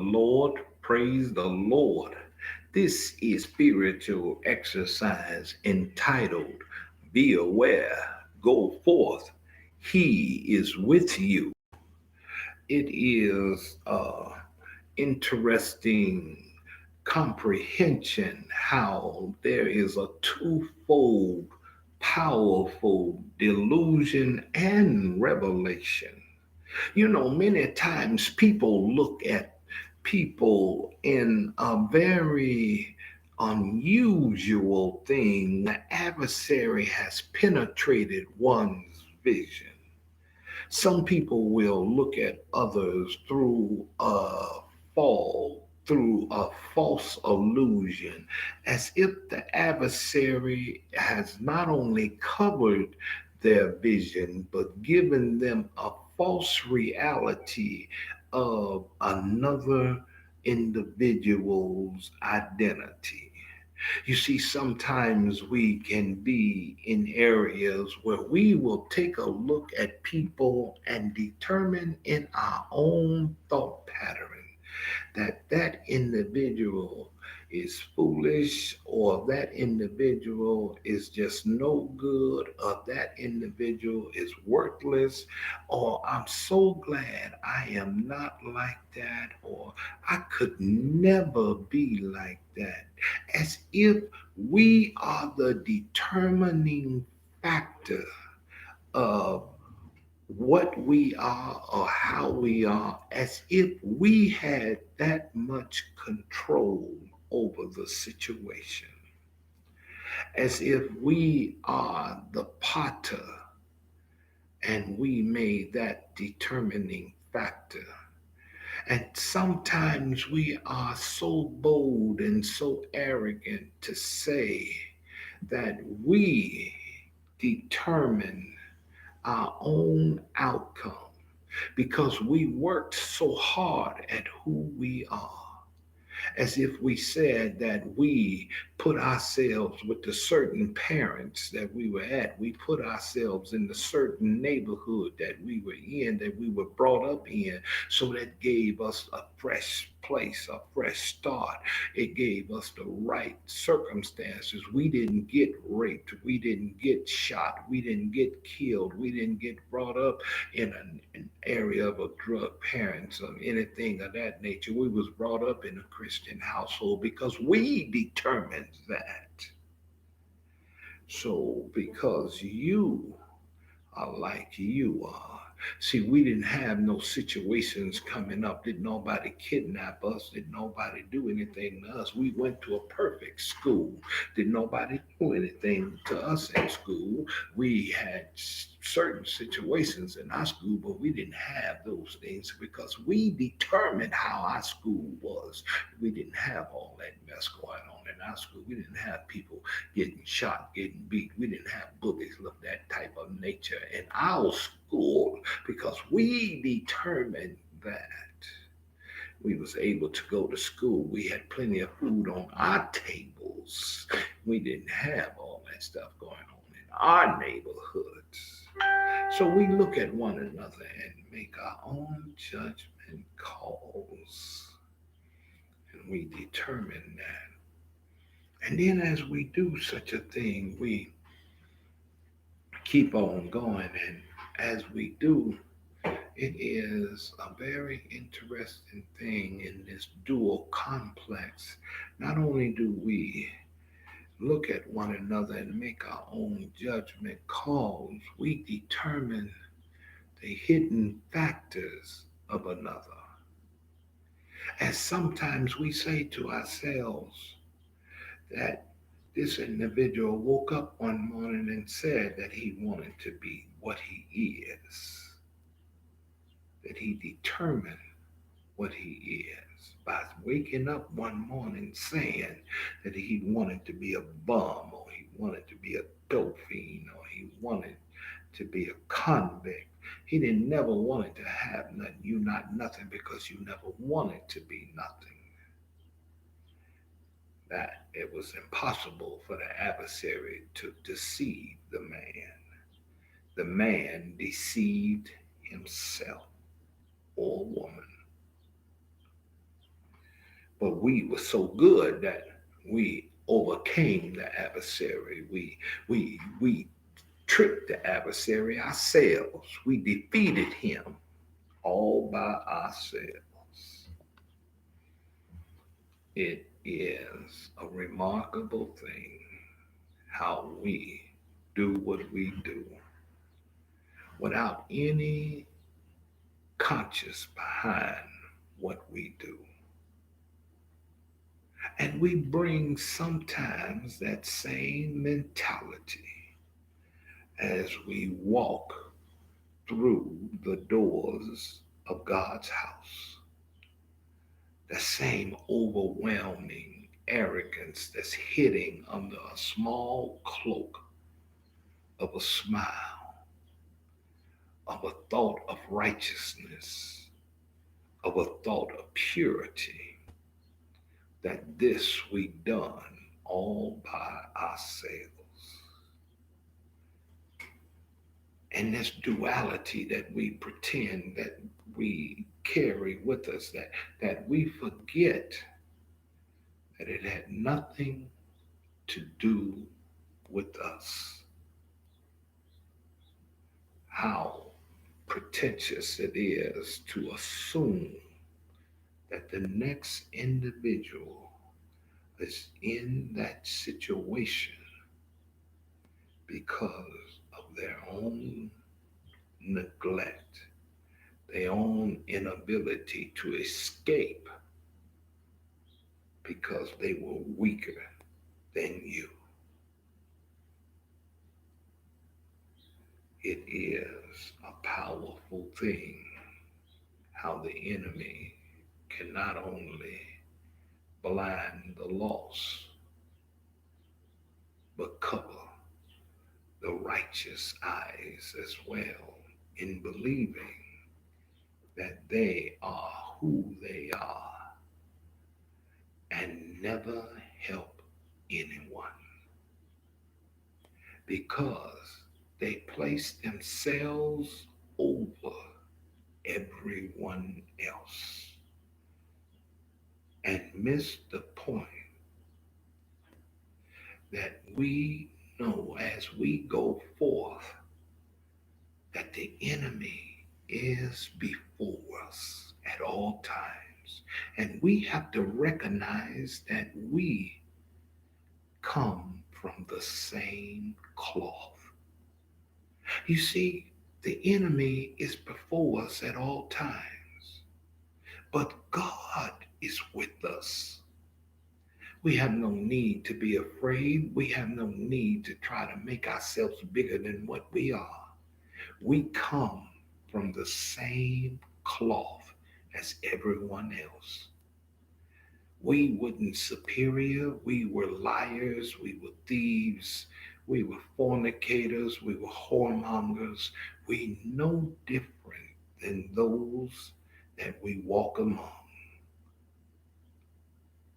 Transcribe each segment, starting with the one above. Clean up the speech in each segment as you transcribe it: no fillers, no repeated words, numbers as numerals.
Lord, praise the Lord. This is spiritual exercise entitled Be Aware, Go Forth. He is with you. It is interesting comprehension how there is a twofold powerful delusion and revelation. You know, many times people look at people in a very unusual thing. The adversary has penetrated one's vision. Some people will look at others through through a false illusion, as if the adversary has not only covered their vision, but given them a false reality of another individual's identity. You see, sometimes we can be in areas where we will take a look at people and determine in our own thought pattern that that individual is foolish, or that individual is just no good, or that individual is worthless, or I'm so glad I am not like that, or I could never be like that, as if we are the determining factor of what we are or how we are, as if we had that much control over the situation, as if we are the potter and we made that determining factor. And sometimes we are so bold and so arrogant to say that we determine our own outcome because we worked so hard at who we are, as if we said that we put ourselves with the certain parents that we were at. We put ourselves in the certain neighborhood that we were in, that we were brought up in. So that gave us a fresh place, a fresh start. It gave us the right circumstances. We didn't get raped. We didn't get shot. We didn't get killed. We didn't get brought up in an area of a drug parents or anything of that nature. We was brought up in a Christian household because we determined that. So because you are like you are. See, we didn't have no situations coming up. Did nobody kidnap us? Did nobody do anything to us? We went to a perfect school. Did nobody do anything to us in school? We had certain situations in our school, but we didn't have those things because we determined how our school was. We didn't have all that mess going on in our school. We didn't have people getting shot, getting beat. We didn't have bullies of that type of nature in our school because we determined that we was able to go to school. We had plenty of food on our tables. We didn't have all that stuff going on in our neighborhoods. So we look at one another and make our own judgment calls, and we determine that. And then as we do such a thing, we keep on going. And as we do, it is a very interesting thing in this dual complex. Not only do we look at one another and make our own judgment calls, we determine the hidden factors of another. As sometimes we say to ourselves that this individual woke up one morning and said that he wanted to be what he is, that he determined what he is by waking up one morning saying that he wanted to be a bum, or he wanted to be a dope fiend, or he wanted to be a convict. He didn't never wanted to have nothing. You not nothing because you never wanted to be nothing. That it was impossible for the adversary to deceive the man. The man deceived himself or woman. But we were so good that we overcame the adversary. We tricked the adversary ourselves. We defeated him all by ourselves. It is a remarkable thing how we do what we do without any conscious behind what we do. And we bring sometimes that same mentality as we walk through the doors of God's house. The same overwhelming arrogance that's hidden under a small cloak of a smile, of a thought of righteousness, of a thought of purity, that this we done all by ourselves. And this duality that we pretend that we carry with us, that we forget that it had nothing to do with us. How pretentious it is to assume that the next individual is in that situation because of their own neglect, their own inability to escape because they were weaker than you. It is a powerful thing how the enemy can not only blind the lost, but cover the righteous eyes as well in believing that they are who they are and never help anyone because they place themselves over everyone else and miss the point that we know as we go forth that the enemy is before us at all times. And we have to recognize that we come from the same cloth. You see, the enemy is before us at all times, but God is with us. We have no need to be afraid. We have no need to try to make ourselves bigger than what we are. We come from the same cloth as everyone else. We weren't superior. We were liars. We were thieves. We were fornicators. We were whoremongers. We no different than those that we walk among.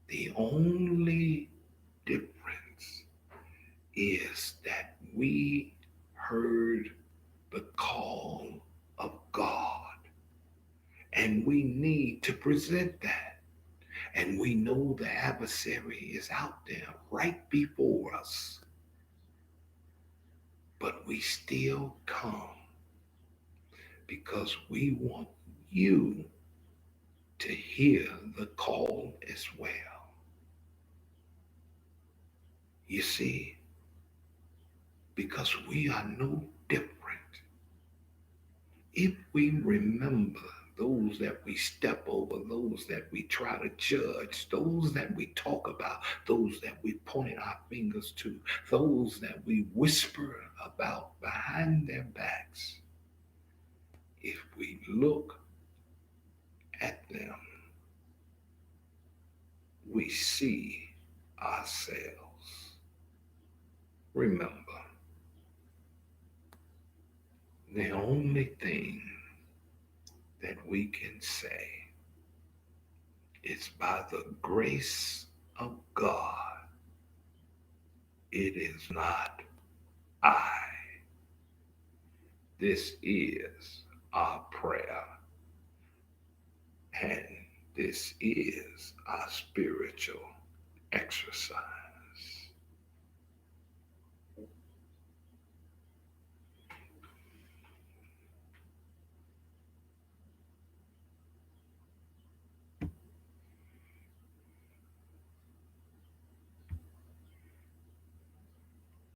The only difference is that we heard the call of God and we need to present that. And we know the adversary is out there right before us, but we still come because we want you to hear the call as well. You see, because we are no different. If we remember those that we step over, those that we try to judge, those that we talk about, those that we point our fingers to, those that we whisper about behind their backs, if we look at them, we see ourselves. Remember, the only thing that we can say is by the grace of God, it is not I. This is our prayer. And This is our spiritual exercise.